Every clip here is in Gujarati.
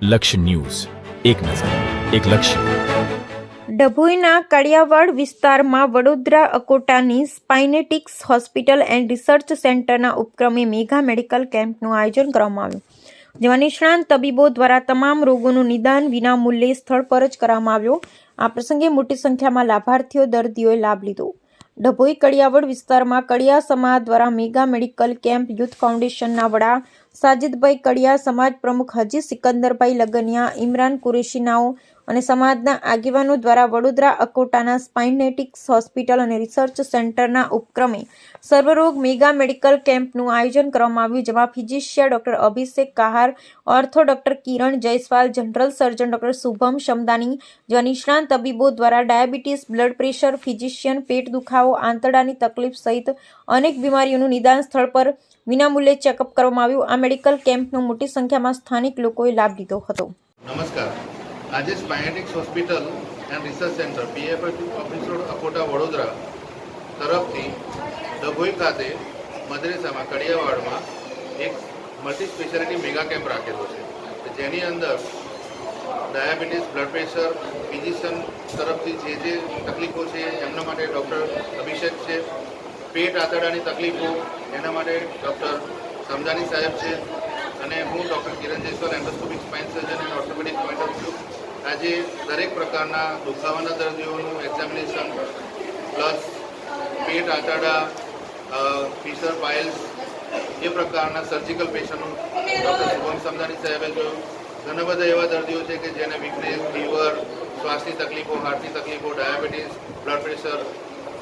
લક્ષ્ય ન્યૂઝ, એક નજર, એક લક્ષ્ય. ડભોઈના કડિયાવાડ વિસ્તારમાં વડોદરા અકોટાની સ્પાઇનેટિક્સ હોસ્પિટલ એન્ડ રિસર્ચ સેન્ટરના ઉપક્રમે મેગા મેડિકલ કેમ્પનું આયોજન કરવામાં આવ્યું, જેમાં નિષ્ણાંત તબીબો દ્વારા તમામ રોગોનું નિદાન વિનામૂલ્યે સ્થળ પર જ કરવામાં આવ્યું. આ પ્રસંગે મોટી સંખ્યામાં લાભાર્થીઓ દર્દીઓએ લાભ લીધો. ડભોઈ કડિયાવાડ વિસ્તારમાં કડિયા સમાજ દ્વારા મેગા મેડિકલ કેમ્પ યુથ ફાઉન્ડેશનના વડા સાજિદભાઈ કડિયા, સમાજ પ્રમુખ હાજી સિકંદરભાઈ લગનિયા, ઇમરાન કુરેશીનાઓ અને સમાજના આગેવાનો દ્વારા વડોદરા અકોટાના સ્પાઇનેટિક્સ હોસ્પિટલ અને રિસર્ચ સેન્ટરના ઉપક્રમે સર્વરોગ મેગા મેડિકલ કેમ્પનું આયોજન કરવામાં આવ્યું, જેમાં physician doctor Abhishek Kahar, ortho doctor Kiran Jaiswal, general surgeon doctor Shubham Shamdani જેવા નિષ્ણાંત તબીબો દ્વારા ડાયાબિટીસ, બ્લડ પ્રેશર, ફિઝિશિયન, પેટ દુખાવો, આંતરડાની તકલીફ સહિત અનેક બીમારીઓનું નિદાન સ્થળ પર વિનામૂલ્યે ચેકઅપ કરવામાં આવ્યું. આ મેડિકલ કેમ્પનો મોટી સંખ્યામાં સ્થાનિક લોકોએ લાભ લીધો હતો. નમસ્કાર. આજે સ્પાઇનેટિક્સ hospital and research centre PFI office road Akota Vadodara તરફથી ડભોઈ ખાતે મદ્રેસામાં કડિયાવાડમાં એક મલ્ટી સ્પેશિયાલિટી મેગા કેમ્પ રાખેલો છે, જેની અંદર ડાયાબિટીસ, બ્લડ પ્રેશર, ફિઝિશિયન તરફથી જે તકલીફો છે એમના માટે ડૉક્ટર અભિષેક છે, પેટ આંતરડાની તકલીફો એના માટે ડૉક્ટર સમદાની સાહેબ છે, અને હું doctor Kiran Jaiswal, endoscopic spine surgeon and orthopaedic point of view. આજે દરેક પ્રકારના દુખાવાના દર્દીઓનું એક્ઝામિનેશન પ્લસ પેટ આંતરડા, ફિશર પાઇલ્સ એ પ્રકારના સર્જિકલ પેશન્ટનું ડૉક્ટર શુભમ સમદાની સાહેબે જોયું. ઘણા બધા એવા દર્દીઓ છે કે જેને વીકનેસ, ફીવર, શ્વાસની તકલીફો, હાર્ટની તકલીફો, ડાયાબિટીસ, બ્લડ પ્રેશર,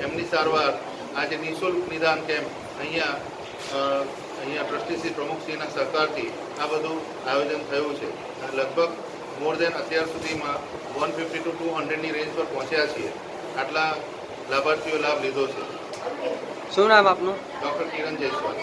એમની સારવાર આજે નિઃશુલ્ક નિદાન કેમ્પ અહીંયા ટ્રસ્ટીશ્રી પ્રમુખશ્રીના સહકારથી આ બધું આયોજન થયું છે. લગભગ મોર દેન અત્યાર સુધીમાં 150 to 200ની રેન્જ પર પહોંચ્યા છીએ. આટલા લાભાર્થીઓ લાભ લીધો છે. શું નામ આપનું? ડૉક્ટર કિરણ જયસ્વાલ.